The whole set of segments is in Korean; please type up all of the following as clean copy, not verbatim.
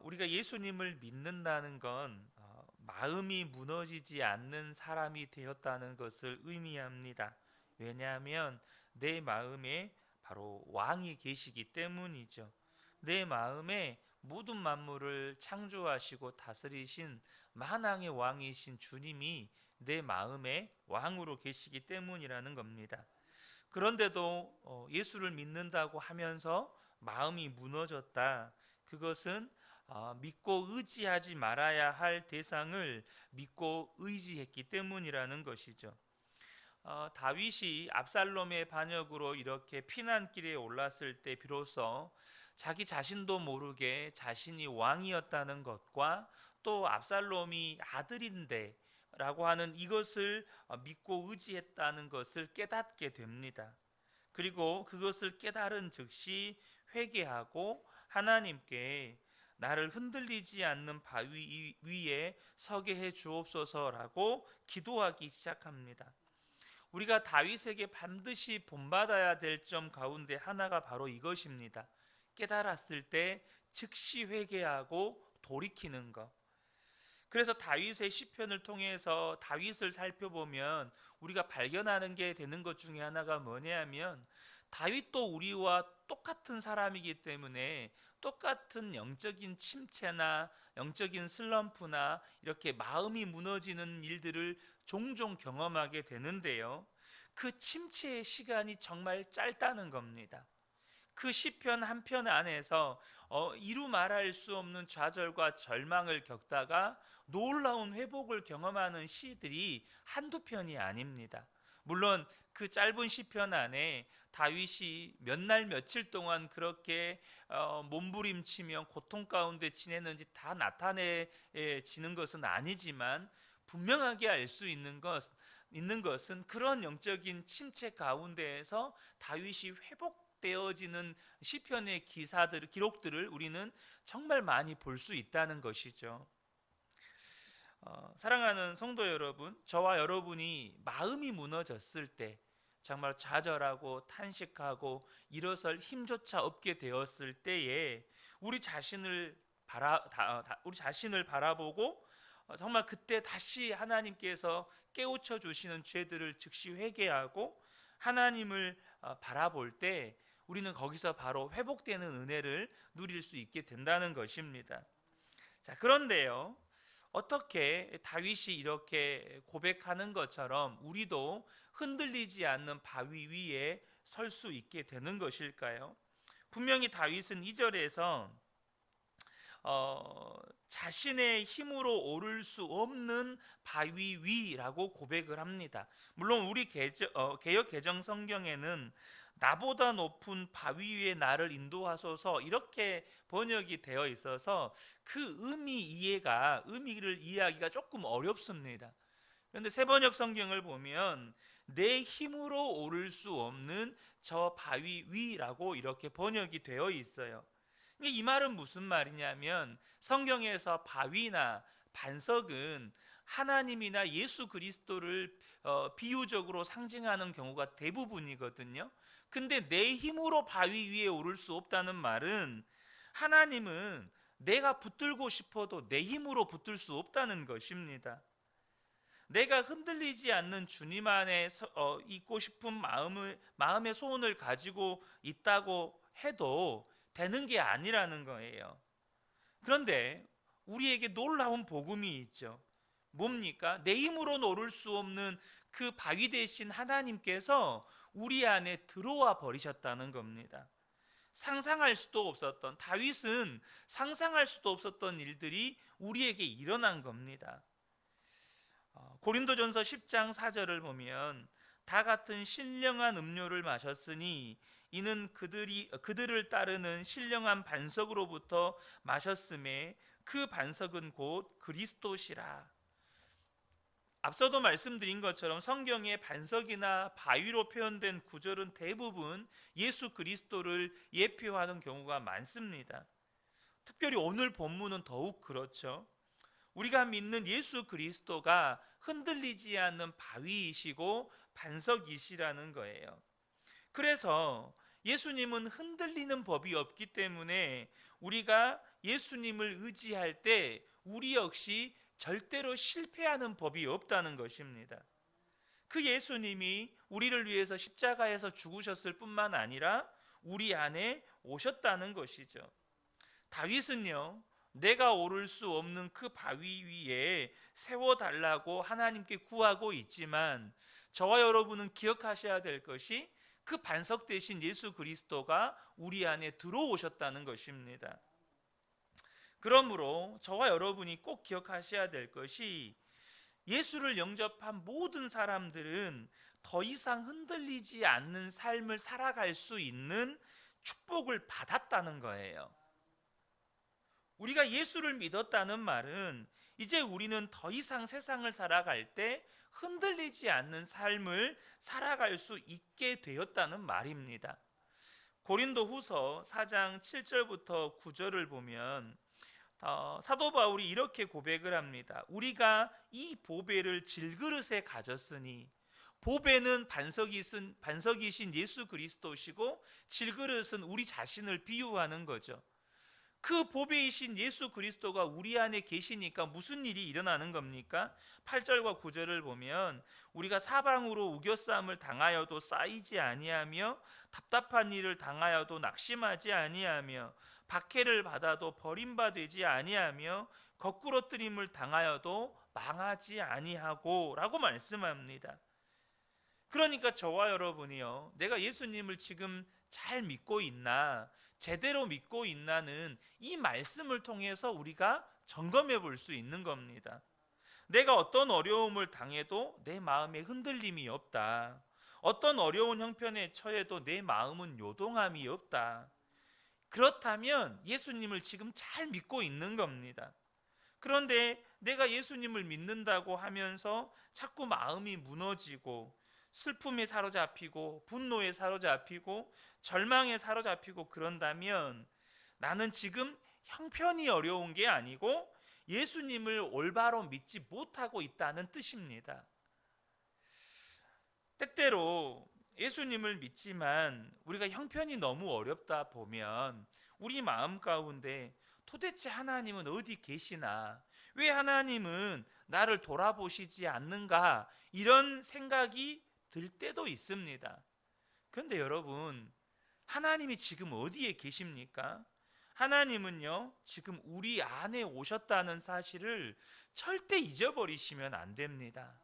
우리가 예수님을 믿는다는 건 마음이 무너지지 않는 사람이 되었다는 것을 의미합니다. 왜냐하면 내 마음에 바로 왕이 계시기 때문이죠. 내 마음에 모든 만물을 창조하시고 다스리신 만왕의 왕이신 주님이 내 마음에 왕으로 계시기 때문이라는 겁니다. 그런데도 예수를 믿는다고 하면서 마음이 무너졌다. 그것은 믿고 의지하지 말아야 할 대상을 믿고 의지했기 때문이라는 것이죠. 다윗이 압살롬의 반역으로 이렇게 피난길에 올랐을 때 비로소 자기 자신도 모르게 자신이 왕이었다는 것과 또 압살롬이 아들인데 라고 하는 이것을 믿고 의지했다는 것을 깨닫게 됩니다. 그리고 그것을 깨달은 즉시 회개하고 하나님께 나를 흔들리지 않는 바위 위에 서게 해 주옵소서라고 기도하기 시작합니다. 우리가 다윗에게 반드시 본받아야 될 점 가운데 하나가 바로 이것입니다. 깨달았을 때 즉시 회개하고 돌이키는 것. 그래서 다윗의 시편을 통해서 다윗을 살펴보면 우리가 발견하는 게 되는 것 중에 하나가 뭐냐면 다윗도 우리와 똑같은 사람이기 때문에 똑같은 영적인 침체나 영적인 슬럼프나 이렇게 마음이 무너지는 일들을 종종 경험하게 되는데요. 그 침체의 시간이 정말 짧다는 겁니다. 그 시편 한 편 안에서 이루 말할 수 없는 좌절과 절망을 겪다가 놀라운 회복을 경험하는 시들이 한두 편이 아닙니다. 물론 그 짧은 시편 안에 다윗이 몇 날 며칠 동안 그렇게 몸부림치며 고통 가운데 지내는지 다 나타내지는 것은 아니지만 분명하게 알 수 있는 것은 그런 영적인 침체 가운데에서 다윗이 회복되어지는 시편의 기록들을 우리는 정말 많이 볼 수 있다는 것이죠. 사랑하는 성도 여러분, 저와 여러분이 마음이 무너졌을 때 정말 좌절하고 탄식하고 일어설 힘조차 없게 되었을 때에 우리 자신을 바라보고 정말 그때 다시 하나님께서 깨우쳐 주시는 죄들을 즉시 회개하고 하나님을 바라볼 때 우리는 거기서 바로 회복되는 은혜를 누릴 수 있게 된다는 것입니다. 자, 그런데요, 어떻게 다윗이 이렇게 고백하는 것처럼 우리도 흔들리지 않는 바위 위에 설 수 있게 되는 것일까요? 분명히 다윗은 2절에서 자신의 힘으로 오를 수 없는 바위 위라고 고백을 합니다. 물론 우리 개역 개정 성경에는 나보다 높은 바위 위에 나를 인도하소서 이렇게 번역이 되어 있어서 그 의미를 이해하기가 조금 어렵습니다. 그런데 새번역 성경을 보면 내 힘으로 오를 수 없는 저 바위 위라고 이렇게 번역이 되어 있어요. 이 말은 무슨 말이냐면 성경에서 바위나 반석은 하나님이나 예수 그리스도를 비유적으로 상징하는 경우가 대부분이거든요. 근데 내 힘으로 바위 위에 오를 수 없다는 말은 하나님은 내가 붙들고 싶어도 내 힘으로 붙들 수 없다는 것입니다. 내가 흔들리지 않는 주님 안에 있고 싶은 마음의 소원을 가지고 있다고 해도 되는 게 아니라는 거예요. 그런데 우리에게 놀라운 복음이 있죠. 뭡니까? 내 힘으로 오를 수 없는 그 바위 대신 하나님께서 우리 안에 들어와 버리셨다는 겁니다. 다윗은 상상할 수도 없었던 일들이 우리에게 일어난 겁니다. 고린도전서 10장 4절을 보면 다 같은 신령한 음료를 마셨으니 이는 그들을 따르는 신령한 반석으로부터 마셨음에 그 반석은 곧 그리스도시라. 앞서도 말씀드린 것처럼 성경의 반석이나 바위로 표현된 구절은 대부분 예수 그리스도를 예표하는 경우가 많습니다. 특별히 오늘 본문은 더욱 그렇죠. 우리가 믿는 예수 그리스도가 흔들리지 않는 바위이시고 반석이시라는 거예요. 그래서 예수님은 흔들리는 법이 없기 때문에 우리가 예수님을 의지할 때 우리 역시 절대로 실패하는 법이 없다는 것입니다. 그 예수님이 우리를 위해서 십자가에서 죽으셨을 뿐만 아니라 우리 안에 오셨다는 것이죠. 다윗은요, 내가 오를 수 없는 그 바위 위에 세워달라고 하나님께 구하고 있지만 저와 여러분은 기억하셔야 될 것이 그 반석 대신 예수 그리스도가 우리 안에 들어오셨다는 것입니다. 그러므로 저와 여러분이 꼭 기억하셔야 될 것이 예수를 영접한 모든 사람들은 더 이상 흔들리지 않는 삶을 살아갈 수 있는 축복을 받았다는 거예요. 우리가 예수를 믿었다는 말은 이제 우리는 더 이상 세상을 살아갈 때 흔들리지 않는 삶을 살아갈 수 있게 되었다는 말입니다. 고린도후서 4장 7절부터 9절을 보면 사도 바울이 이렇게 고백을 합니다. 우리가 이 보배를 질그릇에 가졌으니, 보배는 반석이신 예수 그리스도시고 질그릇은 우리 자신을 비유하는 거죠. 그 보배이신 예수 그리스도가 우리 안에 계시니까 무슨 일이 일어나는 겁니까? 8절과 9절을 보면 우리가 사방으로 우겨싸움을 당하여도 쌓이지 아니하며 답답한 일을 당하여도 낙심하지 아니하며 박해를 받아도 버림받지 아니하며 거꾸러뜨림을 당하여도 망하지 아니하고 라고 말씀합니다. 그러니까 저와 여러분이요, 내가 예수님을 지금 잘 믿고 있나, 제대로 믿고 있나는 이 말씀을 통해서 우리가 점검해 볼 수 있는 겁니다. 내가 어떤 어려움을 당해도 내 마음에 흔들림이 없다. 어떤 어려운 형편에 처해도 내 마음은 요동함이 없다. 그렇다면 예수님을 지금 잘 믿고 있는 겁니다. 그런데 내가 예수님을 믿는다고 하면서 자꾸 마음이 무너지고 슬픔에 사로잡히고 분노에 사로잡히고 절망에 사로잡히고 그런다면 나는 지금 형편이 어려운 게 아니고 예수님을 올바로 믿지 못하고 있다는 뜻입니다. 때때로 예수님을 믿지만 우리가 형편이 너무 어렵다 보면 우리 마음 가운데 도대체 하나님은 어디 계시나, 왜 하나님은 나를 돌아보시지 않는가, 이런 생각이 들 때도 있습니다. 그런데 여러분, 하나님이 지금 어디에 계십니까? 하나님은요, 지금 우리 안에 오셨다는 사실을 절대 잊어버리시면 안 됩니다.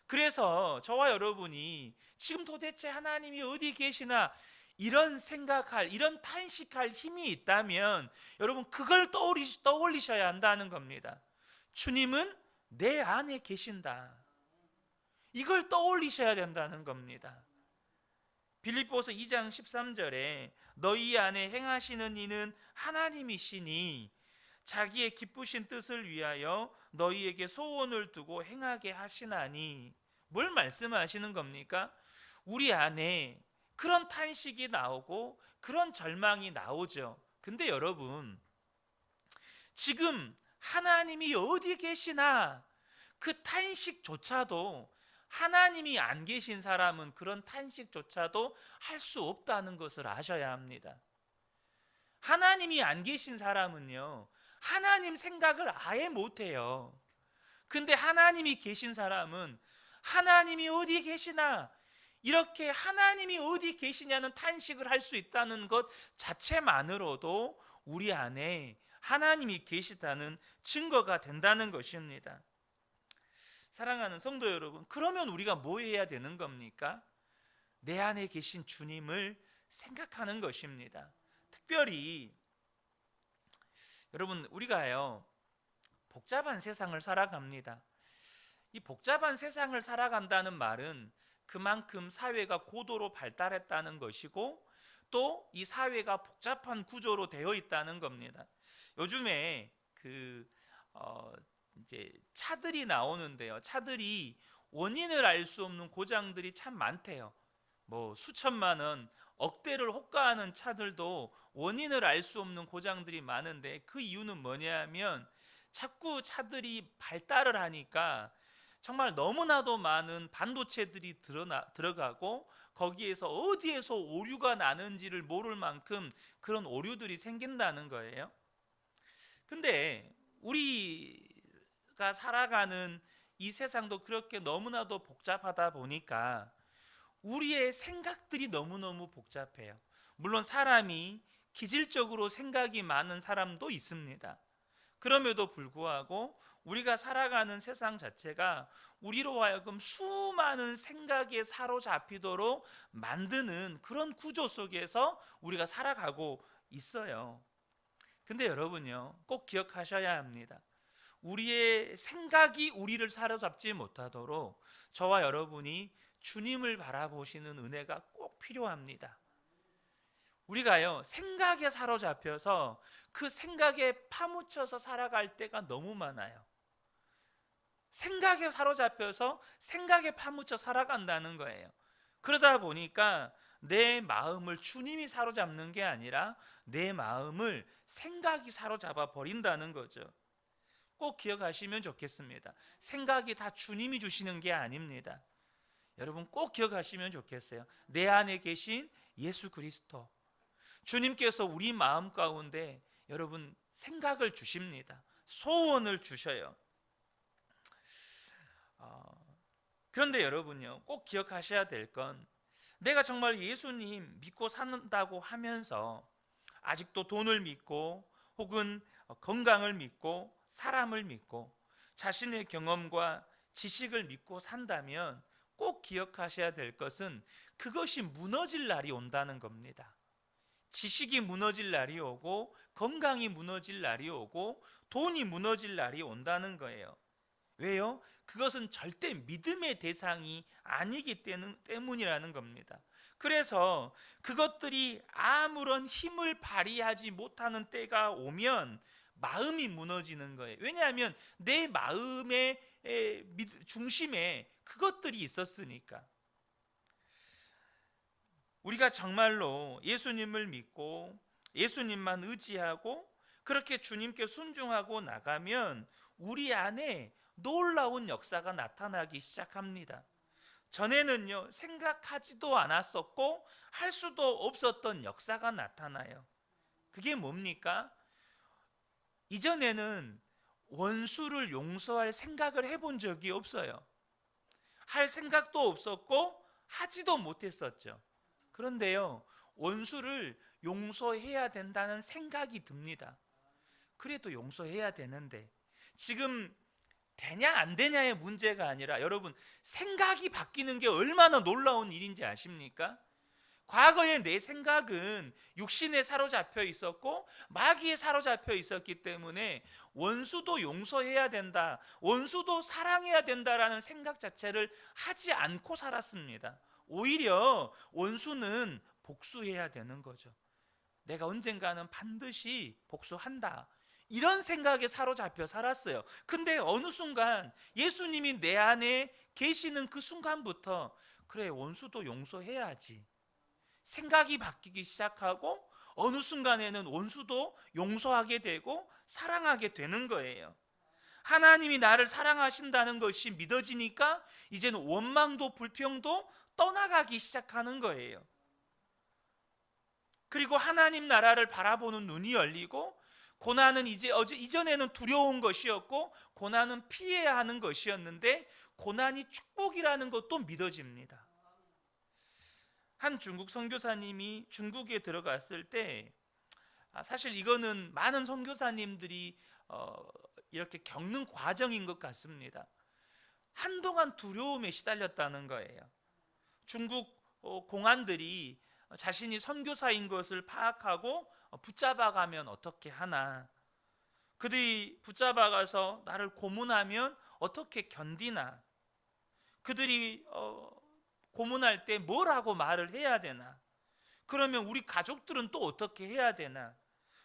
그래서 저와 여러분이 지금 도대체 하나님이 어디 계시나 이런 생각할, 이런 탄식할 힘이 있다면 여러분 그걸 떠올리셔야 한다는 겁니다. 주님은 내 안에 계신다. 이걸 떠올리셔야 된다는 겁니다. 빌립보서 2장 13절에 너희 안에 행하시는 이는 하나님이시니 자기의 기쁘신 뜻을 위하여 너희에게 소원을 두고 행하게 하시나니, 뭘 말씀하시는 겁니까? 우리 안에 그런 탄식이 나오고 그런 절망이 나오죠. 근데 여러분, 지금 하나님이 어디 계시나 그 탄식조차도, 하나님이 안 계신 사람은 그런 탄식조차도 할 수 없다는 것을 아셔야 합니다. 하나님이 안 계신 사람은요, 하나님 생각을 아예 못해요. 근데 하나님이 계신 사람은 하나님이 어디 계시나, 이렇게 하나님이 어디 계시냐는 탄식을 할 수 있다는 것 자체만으로도 우리 안에 하나님이 계시다는 증거가 된다는 것입니다. 사랑하는 성도 여러분, 그러면 우리가 뭐 해야 되는 겁니까? 내 안에 계신 주님을 생각하는 것입니다. 특별히 여러분, 우리가요 복잡한 세상을 살아갑니다. 이 복잡한 세상을 살아간다는 말은 그만큼 사회가 고도로 발달했다는 것이고 또 이 사회가 복잡한 구조로 되어 있다는 겁니다. 요즘에 이제 차들이 나오는데요, 차들이 원인을 알 수 없는 고장들이 참 많대요. 뭐 수천만 원, 억대를 호가하는 차들도 원인을 알 수 없는 고장들이 많은데, 그 이유는 뭐냐면 자꾸 차들이 발달을 하니까 정말 너무나도 많은 반도체들이 들어가고 거기에서 어디에서 오류가 나는지를 모를 만큼 그런 오류들이 생긴다는 거예요. 근데 우리가 살아가는 이 세상도 그렇게 너무나도 복잡하다 보니까 우리의 생각들이 너무너무 복잡해요. 물론 사람이 기질적으로 생각이 많은 사람도 있습니다. 그럼에도 불구하고 우리가 살아가는 세상 자체가 우리로 하여금 수많은 생각에 사로잡히도록 만드는 그런 구조 속에서 우리가 살아가고 있어요. 근데 여러분요, 꼭 기억하셔야 합니다. 우리의 생각이 우리를 사로잡지 못하도록 저와 여러분이 주님을 바라보시는 은혜가 꼭 필요합니다. 우리가요, 생각에 사로잡혀서 그 생각에 파묻혀서 살아갈 때가 너무 많아요. 생각에 사로잡혀서 생각에 파묻혀 살아간다는 거예요. 그러다 보니까 내 마음을 주님이 사로잡는 게 아니라 내 마음을 생각이 사로잡아 버린다는 거죠. 꼭 기억하시면 좋겠습니다. 생각이 다 주님이 주시는 게 아닙니다. 여러분 꼭 기억하시면 좋겠어요. 내 안에 계신 예수 그리스도, 주님께서 우리 마음 가운데 여러분 생각을 주십니다. 소원을 주셔요. 그런데 여러분요, 꼭 기억하셔야 될 건, 내가 정말 예수님 믿고 산다고 하면서 아직도 돈을 믿고 혹은 건강을 믿고 사람을 믿고 자신의 경험과 지식을 믿고 산다면 꼭 기억하셔야 될 것은 그것이 무너질 날이 온다는 겁니다. 지식이 무너질 날이 오고 건강이 무너질 날이 오고 돈이 무너질 날이 온다는 거예요. 왜요? 그것은 절대 믿음의 대상이 아니기 때문이라는 겁니다. 그래서 그것들이 아무런 힘을 발휘하지 못하는 때가 오면 마음이 무너지는 거예요. 왜냐하면 내 마음의 중심에 그것들이 있었으니까. 우리가 정말로 예수님을 믿고 예수님만 의지하고 그렇게 주님께 순종하고 나가면 우리 안에 놀라운 역사가 나타나기 시작합니다. 전에는요, 생각하지도 않았었고 할 수도 없었던 역사가 나타나요. 그게 뭡니까? 이전에는 원수를 용서할 생각을 해본 적이 없어요. 할 생각도 없었고 하지도 못했었죠. 그런데요, 원수를 용서해야 된다는 생각이 듭니다. 그래도 용서해야 되는데 지금 되냐 안 되냐의 문제가 아니라 여러분 생각이 바뀌는 게 얼마나 놀라운 일인지 아십니까? 과거에 내 생각은 육신에 사로잡혀 있었고 마귀에 사로잡혀 있었기 때문에 원수도 용서해야 된다, 원수도 사랑해야 된다라는 생각 자체를 하지 않고 살았습니다. 오히려 원수는 복수해야 되는 거죠. 내가 언젠가는 반드시 복수한다, 이런 생각에 사로잡혀 살았어요. 근데 어느 순간 예수님이 내 안에 계시는 그 순간부터 그래, 원수도 용서해야지, 생각이 바뀌기 시작하고 어느 순간에는 원수도 용서하게 되고 사랑하게 되는 거예요. 하나님이 나를 사랑하신다는 것이 믿어지니까 이제는 원망도 불평도 떠나가기 시작하는 거예요. 그리고 하나님 나라를 바라보는 눈이 열리고 고난은 이전에는 두려운 것이었고 고난은 피해야 하는 것이었는데 고난이 축복이라는 것도 믿어집니다. 한 중국 선교사님이 중국에 들어갔을 때, 사실 이거는 많은 선교사님들이 이렇게 겪는 과정인 것 같습니다. 한동안 두려움에 시달렸다는 거예요. 중국 공안들이 자신이 선교사인 것을 파악하고 붙잡아가면 어떻게 하나, 그들이 붙잡아가서 나를 고문하면 어떻게 견디나, 그들이 고문할 때 뭐라고 말을 해야 되나, 그러면 우리 가족들은 또 어떻게 해야 되나,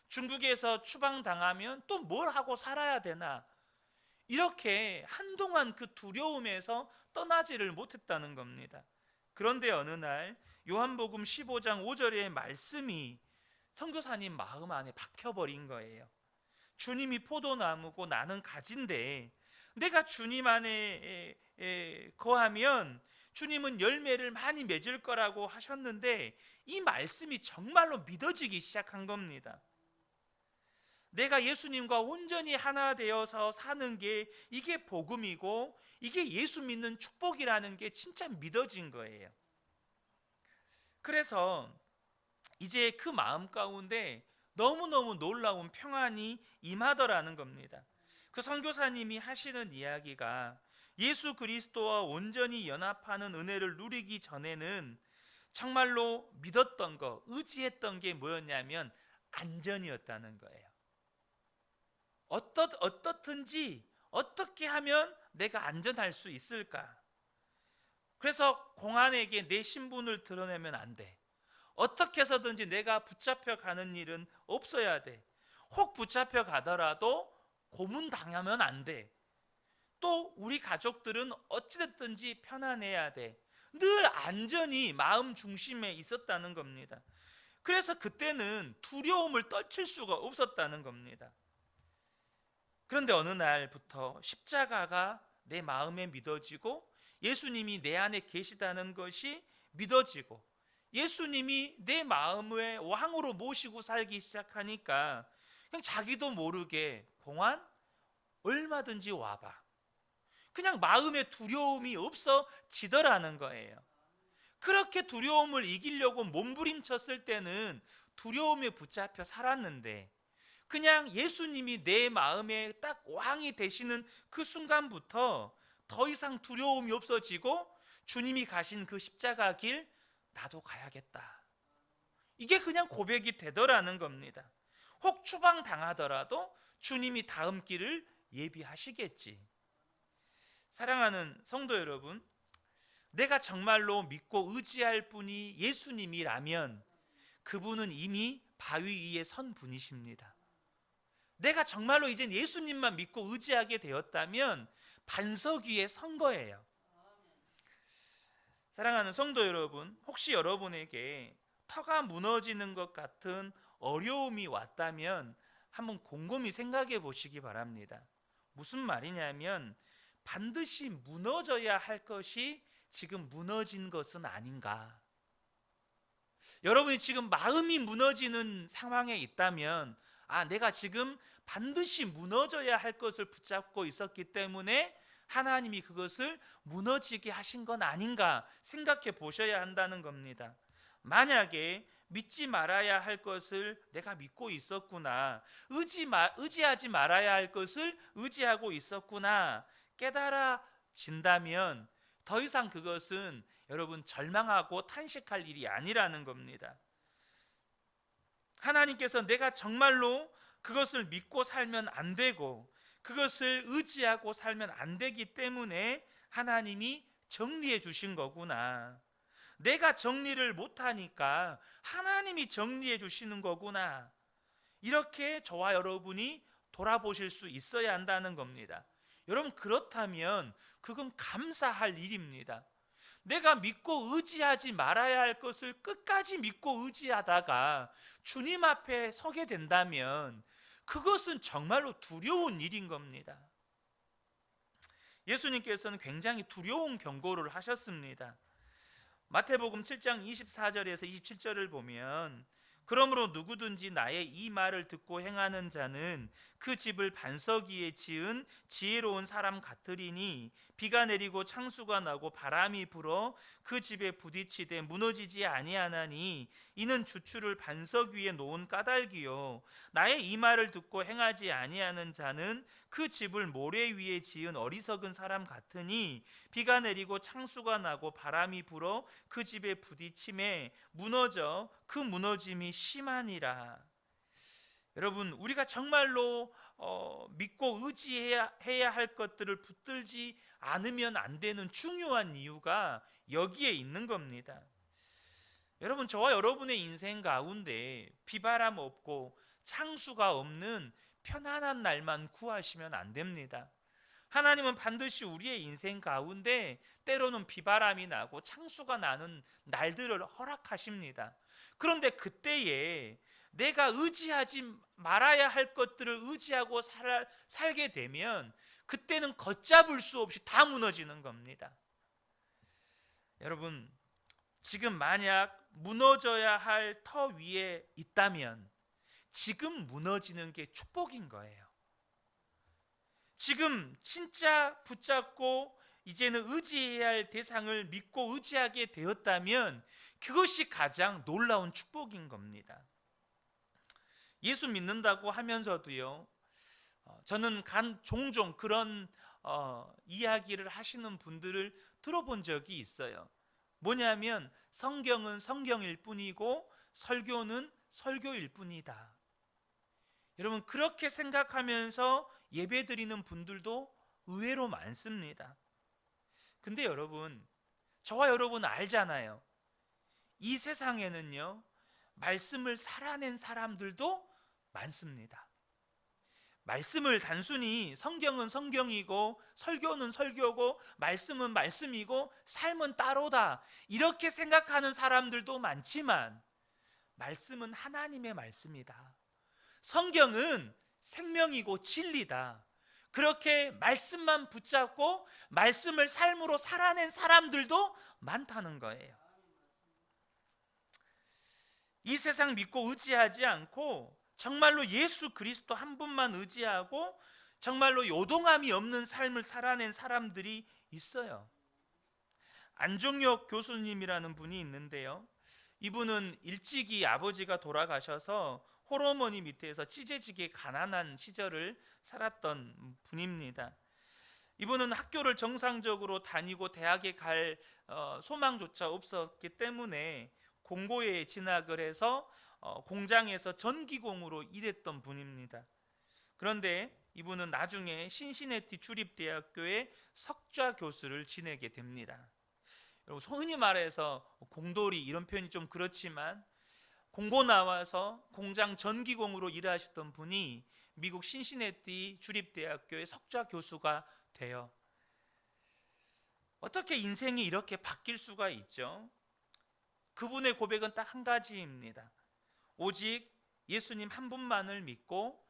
중국에서 추방당하면 또 뭘 하고 살아야 되나, 이렇게 한동안 그 두려움에서 떠나지를 못했다는 겁니다. 그런데 어느 날 요한복음 15장 5절의 말씀이 선교사님 마음 안에 박혀버린 거예요. 주님이 포도나무고 나는 가지인데 내가 주님 안에 거하면 주님은 열매를 많이 맺을 거라고 하셨는데 이 말씀이 정말로 믿어지기 시작한 겁니다. 내가 예수님과 온전히 하나 되어서 사는 게 이게 복음이고 이게 예수 믿는 축복이라는 게 진짜 믿어진 거예요. 그래서 이제 그 마음 가운데 너무너무 놀라운 평안이 임하더라는 겁니다. 그 선교사님이 하시는 이야기가 예수 그리스도와 온전히 연합하는 은혜를 누리기 전에는 정말로 믿었던 거, 의지했던 게 뭐였냐면 안전이었다는 거예요. 어떻든지 어떻게 하면 내가 안전할 수 있을까? 그래서 공안에게 내 신분을 드러내면 안 돼. 어떻게 해서든지 내가 붙잡혀 가는 일은 없어야 돼. 혹 붙잡혀 가더라도 고문당하면 안 돼. 또 우리 가족들은 어찌됐든지 편안해야 돼. 늘 안전이 마음 중심에 있었다는 겁니다. 그래서 그때는 두려움을 떨칠 수가 없었다는 겁니다. 그런데 어느 날부터 십자가가 내 마음에 믿어지고 예수님이 내 안에 계시다는 것이 믿어지고 예수님이 내 마음의 왕으로 모시고 살기 시작하니까 그냥 자기도 모르게 공안 얼마든지 와봐. 그냥 마음에 두려움이 없어지더라는 거예요. 그렇게 두려움을 이기려고 몸부림쳤을 때는 두려움에 붙잡혀 살았는데 그냥 예수님이 내 마음에 딱 왕이 되시는 그 순간부터 더 이상 두려움이 없어지고 주님이 가신 그 십자가 길 나도 가야겠다. 이게 그냥 고백이 되더라는 겁니다. 혹 추방당하더라도 주님이 다음 길을 예비하시겠지. 사랑하는 성도 여러분, 내가 정말로 믿고 의지할 분이 예수님이라면 그분은 이미 바위 위에 선 분이십니다. 내가 정말로 이젠 예수님만 믿고 의지하게 되었다면 반석 위에 선 거예요. 사랑하는 성도 여러분, 혹시 여러분에게 터가 무너지는 것 같은 어려움이 왔다면 한번 곰곰이 생각해 보시기 바랍니다. 무슨 말이냐면 반드시 무너져야 할 것이 지금 무너진 것은 아닌가. 여러분이 지금 마음이 무너지는 상황에 있다면 내가 지금 반드시 무너져야 할 것을 붙잡고 있었기 때문에 하나님이 그것을 무너지게 하신 건 아닌가 생각해 보셔야 한다는 겁니다. 만약에 믿지 말아야 할 것을 내가 믿고 있었구나, 의지하지 말아야 할 것을 의지하고 있었구나 깨달아진다면 더 이상 그것은 여러분 절망하고 탄식할 일이 아니라는 겁니다. 하나님께서 내가 정말로 그것을 믿고 살면 안 되고 그것을 의지하고 살면 안 되기 때문에 하나님이 정리해 주신 거구나. 내가 정리를 못하니까 하나님이 정리해 주시는 거구나. 이렇게 저와 여러분이 돌아보실 수 있어야 한다는 겁니다. 여러분, 그렇다면 그건 감사할 일입니다. 내가 믿고 의지하지 말아야 할 것을 끝까지 믿고 의지하다가 주님 앞에 서게 된다면 그것은 정말로 두려운 일인 겁니다. 예수님께서는 굉장히 두려운 경고를 하셨습니다. 마태복음 7장 24절에서 27절을 보면 그러므로 누구든지 나의 이 말을 듣고 행하는 자는 그 집을 반석 위에 지은 지혜로운 사람 같으리니 비가 내리고 창수가 나고 바람이 불어 그 집에 부딪히되 무너지지 아니하나니 이는 주추를 반석 위에 놓은 까닭이요 나의 이 말을 듣고 행하지 아니하는 자는 그 집을 모래 위에 지은 어리석은 사람 같으니 비가 내리고 창수가 나고 바람이 불어 그 집에 부딪힘에 무너져 그 무너짐이 심하니라. 여러분, 우리가 정말로 믿고 의지해야 할 것들을 붙들지 않으면 안 되는 중요한 이유가 여기에 있는 겁니다. 여러분, 저와 여러분의 인생 가운데 비바람 없고 창수가 없는 편안한 날만 구하시면 안 됩니다. 하나님은 반드시 우리의 인생 가운데 때로는 비바람이 나고 창수가 나는 날들을 허락하십니다. 그런데 그때에 내가 의지하지 말아야 할 것들을 의지하고 살게 되면 그때는 걷잡을 수 없이 다 무너지는 겁니다. 여러분, 지금 만약 무너져야 할 터 위에 있다면 지금 무너지는 게 축복인 거예요. 지금 진짜 붙잡고 이제는 의지해야 할 대상을 믿고 의지하게 되었다면 그것이 가장 놀라운 축복인 겁니다. 예수 믿는다고 하면서도요, 저는 종종 그런 이야기를 하시는 분들을 들어본 적이 있어요. 뭐냐면 성경은 성경일 뿐이고 설교는 설교일 뿐이다. 여러분, 그렇게 생각하면서 예배드리는 분들도 의외로 많습니다. 근데 여러분, 저와 여러분 알잖아요. 이 세상에는요, 말씀을 살아낸 사람들도 많습니다. 말씀을 단순히 성경은 성경이고 설교는 설교고 말씀은 말씀이고 삶은 따로다 이렇게 생각하는 사람들도 많지만, 말씀은 하나님의 말씀이다. 성경은 생명이고 진리다. 그렇게 말씀만 붙잡고 말씀을 삶으로 살아낸 사람들도 많다는 거예요. 이 세상 믿고 의지하지 않고 정말로 예수 그리스도 한 분만 의지하고 정말로 요동함이 없는 삶을 살아낸 사람들이 있어요. 안종혁 교수님이라는 분이 있는데요, 이분은 일찍이 아버지가 돌아가셔서 홀어머니 밑에서 찢어지게 가난한 시절을 살았던 분입니다. 이분은 학교를 정상적으로 다니고 대학에 갈 소망조차 없었기 때문에 공고에 진학을 해서 공장에서 전기공으로 일했던 분입니다. 그런데 이분은 나중에 신시내티 주립대학교의 석좌 교수를 지내게 됩니다. 여러분, 흔히 말해서 공돌이 이런 표현이 좀 그렇지만 공고 나와서 공장 전기공으로 일하셨던 분이 미국 신시내티 주립대학교의 석좌 교수가 돼요. 어떻게 인생이 이렇게 바뀔 수가 있죠? 그분의 고백은 딱 한 가지입니다. 오직 예수님 한 분만을 믿고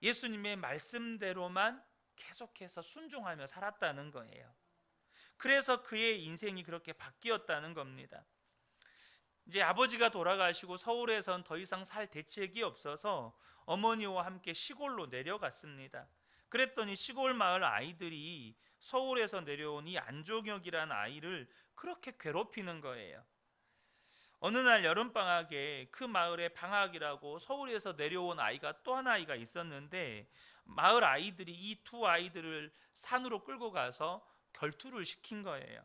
예수님의 말씀대로만 계속해서 순종하며 살았다는 거예요. 그래서 그의 인생이 그렇게 바뀌었다는 겁니다. 이제 아버지가 돌아가시고 서울에선 더 이상 살 대책이 없어서 어머니와 함께 시골로 내려갔습니다. 그랬더니 시골 마을 아이들이 서울에서 내려온 이 안종혁이라는 아이를 그렇게 괴롭히는 거예요. 어느 날 여름방학에 그 마을에 방학이라고 서울에서 내려온 아이가 또 한 아이가 있었는데, 마을 아이들이 이 두 아이들을 산으로 끌고 가서 결투를 시킨 거예요.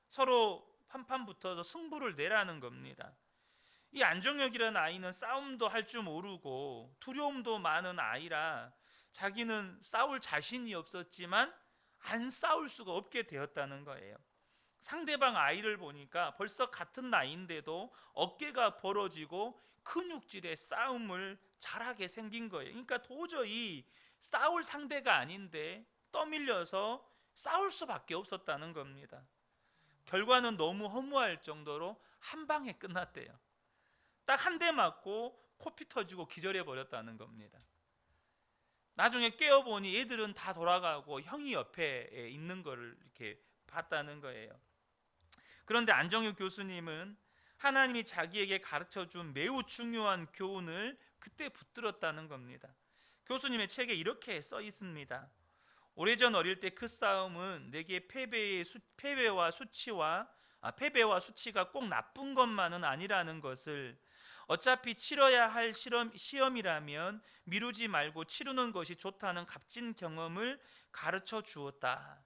서로 판판 붙어서 승부를 내라는 겁니다. 이 안종혁이라는 아이는 싸움도 할 줄 모르고 두려움도 많은 아이라 자기는 싸울 자신이 없었지만 안 싸울 수가 없게 되었다는 거예요. 상대방 아이를 보니까 벌써 같은 나이인데도 어깨가 벌어지고 근육질의 싸움을 잘하게 생긴 거예요. 그러니까 도저히 싸울 상대가 아닌데 떠밀려서 싸울 수밖에 없었다는 겁니다. 결과는 너무 허무할 정도로 한 방에 끝났대요. 딱 한 대 맞고 코피 터지고 기절해 버렸다는 겁니다. 나중에 깨어보니 애들은 다 돌아가고 형이 옆에 있는 거를 이렇게 봤다는 거예요. 그런데 안정육 교수님은 하나님이 자기에게 가르쳐준 매우 중요한 교훈을 그때 붙들었다는 겁니다. 교수님의 책에 이렇게 써 있습니다. 오래전 어릴 때 그 싸움은 내게 패배와 수치가 꼭 나쁜 것만은 아니라는 것을, 어차피 치러야 할 시험이라면 미루지 말고 치르는 것이 좋다는 값진 경험을 가르쳐 주었다.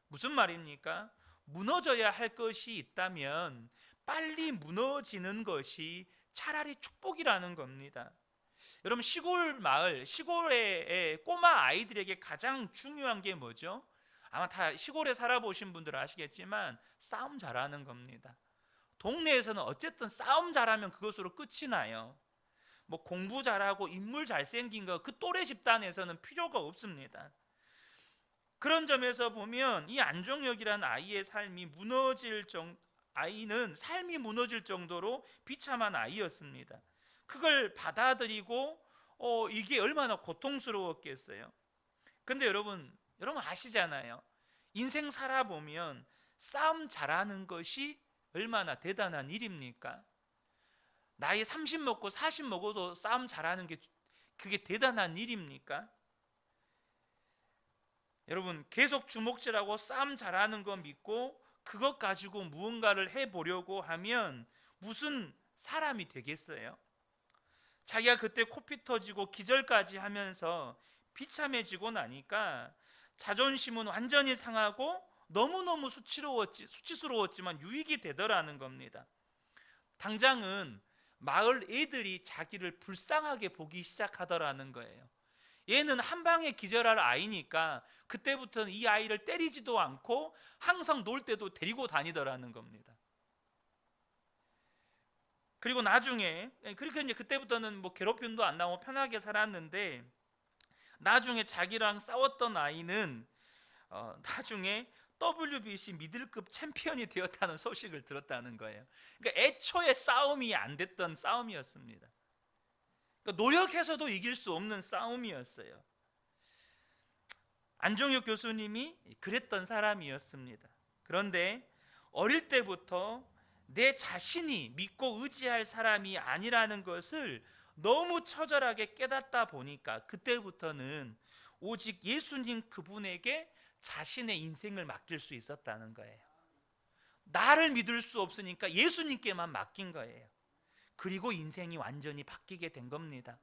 무슨 말입니까? 무너져야 할 것이 있다면 빨리 무너지는 것이 차라리 축복이라는 겁니다. 여러분, 시골 마을, 시골의 꼬마 아이들에게 가장 중요한 게 뭐죠? 아마 다 시골에 살아보신 분들은 아시겠지만 싸움 잘하는 겁니다. 동네에서는 어쨌든 싸움 잘하면 그것으로 끝이 나요. 뭐 공부 잘하고 인물 잘생긴 거 그 또래 집단에서는 필요가 없습니다. 그런 점에서 보면 이 안종혁이라는 아이는 삶이 무너질 정도로 비참한 아이였습니다. 그걸 받아들이고 이게 얼마나 고통스러웠겠어요. 근데 여러분 아시잖아요. 인생 살아보면 싸움 잘하는 것이 얼마나 대단한 일입니까? 나이 30 먹고 40 먹어도 싸움 잘하는 게 그게 대단한 일입니까? 여러분, 계속 주먹질하고 싸움 잘하는 거 믿고 그것 가지고 무언가를 해보려고 하면 무슨 사람이 되겠어요? 자기가 그때 코피 터지고 기절까지 하면서 비참해지고 나니까 자존심은 완전히 상하고 너무너무 수치스러웠지만 유익이 되더라는 겁니다. 당장은 마을 애들이 자기를 불쌍하게 보기 시작하더라는 거예요. 얘는 한 방에 기절할 아이니까 그때부터는 이 아이를 때리지도 않고 항상 놀 때도 데리고 다니더라는 겁니다. 그리고 나중에 그렇게 이제 그때부터는 뭐 괴롭힘도 안 나오고 편하게 살았는데, 나중에 자기랑 싸웠던 아이는 나중에 WBC 미들급 챔피언이 되었다는 소식을 들었다는 거예요. 그러니까 애초에 싸움이 안 됐던 싸움이었습니다. 그러니까 노력해서도 이길 수 없는 싸움이었어요. 안종혁 교수님이 그랬던 사람이었습니다. 그런데 어릴 때부터 내 자신이 믿고 의지할 사람이 아니라는 것을 너무 처절하게 깨닫다 보니까 그때부터는 오직 예수님 그분에게 자신의 인생을 맡길 수 있었다는 거예요. 나를 믿을 수 없으니까 예수님께만 맡긴 거예요. 그리고 인생이 완전히 바뀌게 된 겁니다.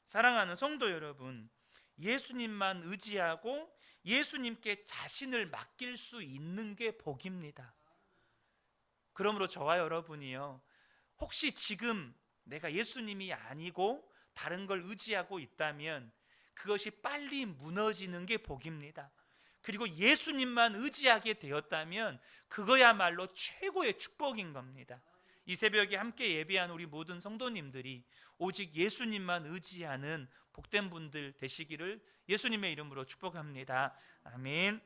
사랑하는 성도 여러분, 예수님만 의지하고 예수님께 자신을 맡길 수 있는 게 복입니다. 그러므로 저와 여러분이요, 혹시 지금 내가 예수님이 아니고 다른 걸 의지하고 있다면 그것이 빨리 무너지는 게 복입니다. 그리고 예수님만 의지하게 되었다면 그거야말로 최고의 축복인 겁니다. 이 새벽에 함께 예배한 우리 모든 성도님들이 오직 예수님만 의지하는 복된 분들 되시기를 예수님의 이름으로 축복합니다. 아멘.